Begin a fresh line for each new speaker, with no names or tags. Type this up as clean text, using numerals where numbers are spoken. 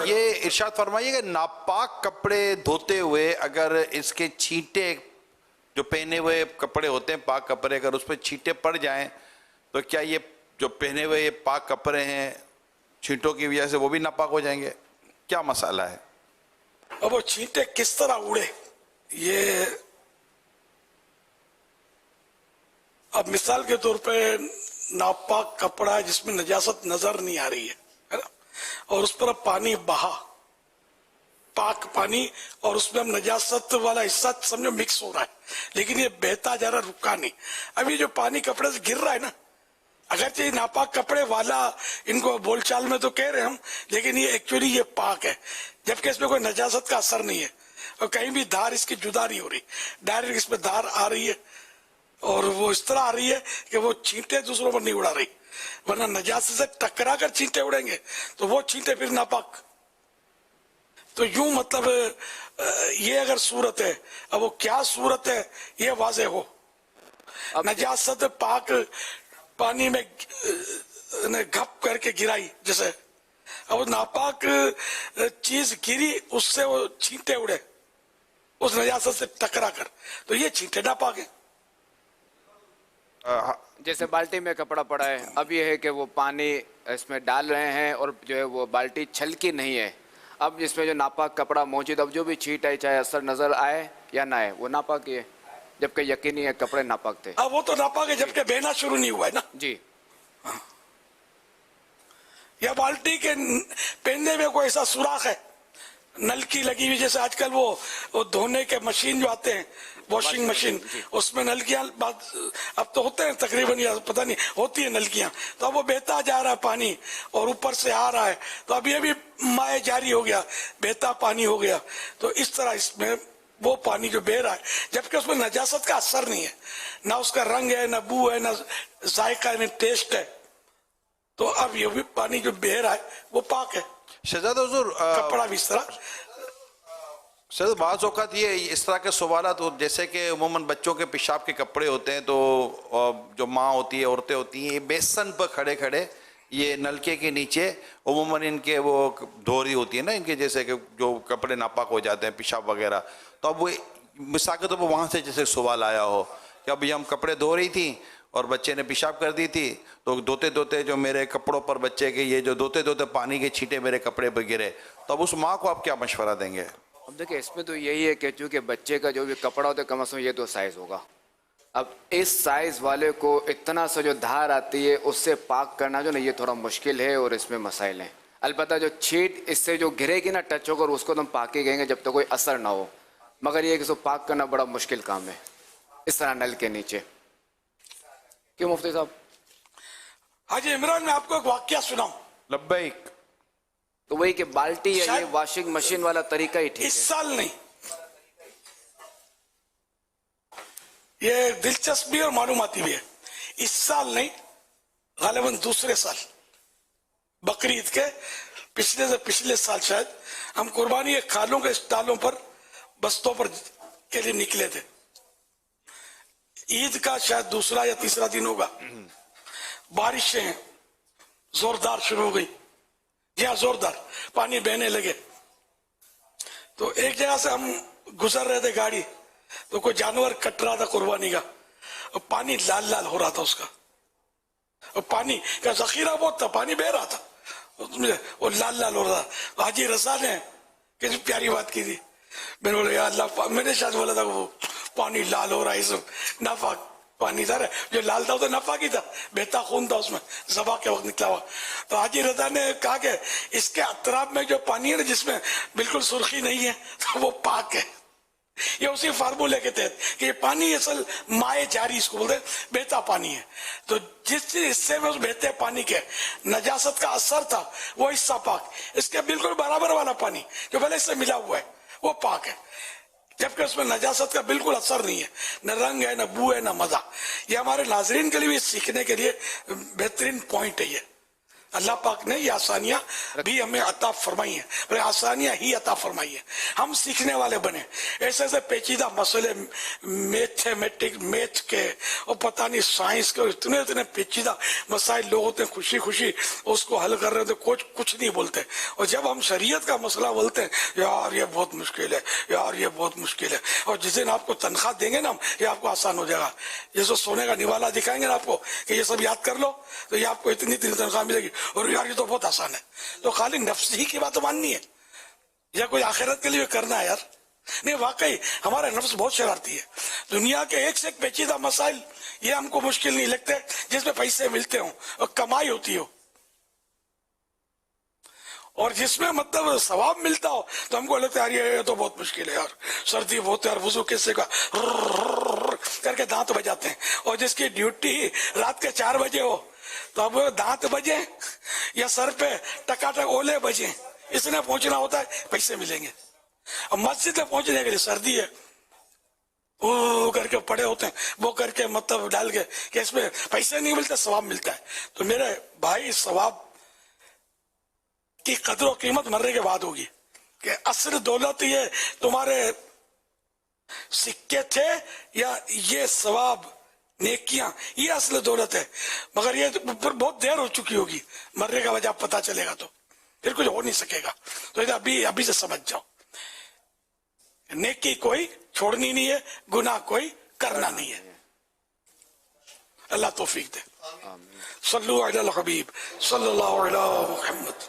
یہ ارشاد فرمائیے کہ ناپاک کپڑے دھوتے ہوئے اگر اس کے چھینٹے جو پہنے ہوئے کپڑے ہوتے ہیں پاک کپڑے اگر اس پہ چھینٹے پڑ جائیں تو کیا یہ جو پہنے ہوئے یہ پاک کپڑے ہیں چھینٹوں کی وجہ سے وہ بھی ناپاک ہو جائیں گے؟ کیا مسئلہ ہے؟
اب وہ چھینٹے کس طرح اڑے یہ اب مثال کے طور پہ ناپاک کپڑا ہے جس میں نجاست نظر نہیں آ رہی ہے نا اور اس پر پانی بہا پاک پانی اور اس میں ہم نجاست والا حصہ سمجھو مکس ہو رہا ہے لیکن یہ بہتا جا رہا رکا نہیں. اب یہ جو پانی کپڑے سے گر رہا ہے نا اگرچہ یہ ناپاک کپڑے والا ان کو بول چال میں تو کہہ رہے ہم لیکن یہ ایکچولی یہ پاک ہے جبکہ اس میں کوئی نجاست کا اثر نہیں ہے اور کہیں بھی دھار اس کی جدا نہیں ہو رہی ڈائریکٹ اس میں دھار آ رہی ہے اور وہ اس طرح آ رہی ہے کہ وہ چھینٹے دوسروں پر نہیں اڑا رہی ورنہ نجاست سے ٹکرا کر چھینٹے اڑیں گے تو وہ چھینٹے پھر ناپاک. تو یوں مطلب یہ اگر صورت ہے اب وہ کیا صورت ہے یہ واضح ہو نجاست پاک پانی میں گھپ کر کے گرائی جیسے اب ناپاک چیز گری اس سے وہ چھینٹے اڑے اس نجاست سے ٹکرا کر تو یہ چھینٹے ناپاک ہیں.
جیسے بالٹی میں کپڑا پڑا ہے اب یہ ہے کہ وہ پانی اس میں ڈال رہے ہیں اور جو ہے وہ بالٹی چھلکی نہیں ہے اب اس میں جو ناپاک کپڑا موجود اب جو بھی چھینٹ آئی چاہے اثر نظر آئے یا نہ آئے وہ ناپاک ہی ہے جبکہ یقینی ہے کپڑے ناپاک تھے.
وہ تو ناپاک ہے جبکہ بہنا شروع نہیں ہوا ہے نا
جی
یا بالٹی کے پہننے میں کوئی ایسا سوراخ ہے نلکی لگی ہوئی جیسے آج کل وہ دھونے کے مشین جو آتے ہیں واشنگ مشین اس میں نلکیاں اب تو ہوتے ہیں تقریباً یا پتہ نہیں ہوتی ہیں نلکیاں تو اب وہ بہتا جا رہا ہے پانی اور اوپر سے آ رہا ہے تو اب یہ بھی مائع جاری ہو گیا بہتا پانی ہو گیا تو اس طرح اس میں وہ پانی جو بہ رہا ہے جبکہ اس میں نجاست کا اثر نہیں ہے نہ اس کا رنگ ہے نہ بو ہے نہ ذائقہ ہے نہ ٹیسٹ ہے تو اب یہ بھی پانی جو بہ رہا ہے وہ پاک ہے.
شہزاد حضور
کپڑا بھی اس طرح
سر بعض اوقات یہ اس طرح کے سوالات جیسے کہ عموماً بچوں کے پیشاب کے کپڑے ہوتے ہیں تو جو ماں ہوتی ہے عورتیں ہوتی ہیں یہ بیسن پر کھڑے کھڑے یہ نلکے کے نیچے عموماً ان کے وہ دھو رہی ہوتی ہے نا ان کے جیسے کہ جو کپڑے ناپاک ہو جاتے ہیں پیشاب وغیرہ تو اب وہ مثال کے طور پر وہاں سے جیسے سوال آیا ہو کہ اب یہ ہم کپڑے دھو رہی تھیں اور بچے نے پیشاب کر دی تھی تو دھوتے دھوتے جو میرے کپڑوں پر بچے کے یہ جو دھوتے دھوتے پانی کے چھینٹے میرے کپڑے پہ گرے تو اب اس ماں کو آپ کیا مشورہ دیں گے؟
اب دیکھیں اس میں تو یہی ہے کہ چونکہ بچے کا جو بھی کپڑا ہوتا ہے کم از کم یہ تو سائز ہوگا اب اس سائز والے کو اتنا سا جو دھار آتی ہے اس سے پاک کرنا جو نا یہ تھوڑا مشکل ہے اور اس میں مسائل ہیں. البتہ جو چھینٹ اس سے جو گرے گی نا ٹچ ہو کر اس کو تم پاک ہی کہیں گے جب تک کوئی اثر نہ ہو مگر یہ کہ اس کو پاک کرنا بڑا مشکل کام ہے اس طرح نل کے نیچے. کیوں مفتی صاحب؟
حاجی عمران میں آپ کو ایک واقعہ سناؤں.
لبیک.
تو وہی کہ بالٹی یا یہ واشنگ مشین والا طریقہ ہی ٹھیک ہے.
اس سال نہیں یہ دلچسپی اور معلوماتی بھی ہے اس سال نہیں غالباً دوسرے سال بقرعید کے پچھلے سے پچھلے سال شاید ہم قربانی کے کھالوں کے اسٹالوں پر بستوں پر کے لیے نکلے تھے. عید کا شاید دوسرا یا تیسرا دن ہوگا بارشیں زوردار شروع ہو گئی یا زوردار پانی بہنے لگے تو ایک جگہ سے ہم گزر رہے تھے گاڑی تو کوئی جانور کٹ رہا تھا قربانی کا اور پانی لال لال ہو رہا تھا اس کا اور پانی کا ذخیرہ بہت تھا پانی بہ رہا تھا وہ لال لال ہو رہا تھا. حاجی رضا نے کتنی پیاری بات کی تھی میں نے بولا یا اللہ میں نے شاید بولا تھا وہ پانی لال ہو رہا ہے اس ناپاک پانی تھا جو لال تھا وہ تو ناپاک ہی تھا بہتا خون تھا اس میں ذبح کے وقت نکلا ہوا. تو حاجی رضا نے کہا کہ اس کے اطراف میں جو پانی ہے نا جس میں بالکل سرخی نہیں ہے تو وہ پاک ہے. یہ اسی فارمولے کے تحت کہ یہ پانی اصل مائع جاری اس کو بولتے ہیں بہتا پانی ہے تو جس حصے میں اس بہتے پانی کے نجاست کا اثر تھا وہ حصہ پاک اس کے بالکل برابر والا پانی جو پہلے اس سے ملا ہوا ہے وہ پاک ہے جبکہ اس میں نجاست کا بالکل اثر نہیں ہے نہ رنگ ہے نہ بو ہے نہ مزہ. یہ ہمارے ناظرین کے لیے بھی سیکھنے کے لیے بہترین پوائنٹ ہے یہ اللہ پاک نے یہ آسانیاں بھی ہمیں عطا فرمائی ہیں، اور آسانیاں ہی عطا فرمائی ہیں، ہم سیکھنے والے بنے. ایسے ایسے پیچیدہ مسئلے میتھ کے اور پتہ نہیں سائنس کے، اتنے پیچیدہ مسائل لوگ ہوتے ہیں خوشی خوشی اس کو حل کر رہے ہوتے، کچھ نہیں بولتے. اور جب ہم شریعت کا مسئلہ بولتے ہیں، یار یہ بہت مشکل ہے، یار یہ بہت مشکل ہے، اور جس دن آپ کو تنخواہ دیں گے نا ہم، یہ آپ کو آسان ہو جائے گا. یہ جو سونے کا نوالا دکھائیں گے نا آپ کو کہ یہ سب یاد کر لو تو یہ آپ کو اتنی تنخواہ ملے گی، اور یار یہ تو بہت آسان ہے. تو خالی نفس ہی کی بات ماننی ہے یا کوئی آخرت کے لیے کرنا ہے یار؟ نہیں، واقعی ہمارا نفس بہت شرارتی ہے. دنیا کے ایک سے ایک پیچیدہ مسائل یہ ہم کو مشکل نہیں لگتے جس میں پیسے ملتے ہوں اور کمائی ہوتی ہو، اور جس میں مطلب ثواب ملتا ہو تو ہم کو لگتا ہے یار یہ تو بہت مشکل ہے یار، سردی بہت ہے، اور وضو کیسے کا کر کے دانت بجاتے ہیں. اور جس کی ڈیوٹی رات کے 4 بجے ہو تو اب دانت بجے یا سر پہ ٹکاٹک اولے بجے، اس نے پہنچنا ہوتا ہے، پیسے ملیں گے. اب مسجد میں پہنچنے کے لیے سردی ہے، وہ کر کے پڑے ہوتے ہیں، وہ کر کے مطلب ڈال کے کہ اس میں پیسے نہیں ملتے، ثواب ملتا ہے. تو میرے بھائی، ثواب کی قدر و قیمت مرنے کے بعد ہوگی کہ اصل دولت یہ تمہارے سکے تھے یا یہ ثواب نیکیاں، یہ اصل دولت ہے. مگر یہ بہت دیر ہو چکی ہوگی، مرنے کا وجہ پتہ چلے گا تو پھر کچھ ہو نہیں سکے گا. تو ابھی سے سمجھ جاؤ، نیکی کوئی چھوڑنی نہیں ہے، گناہ کوئی کرنا نہیں ہے. اللہ توفیق دے. صلو علی الحبیب صلی اللہ علیہ محمد.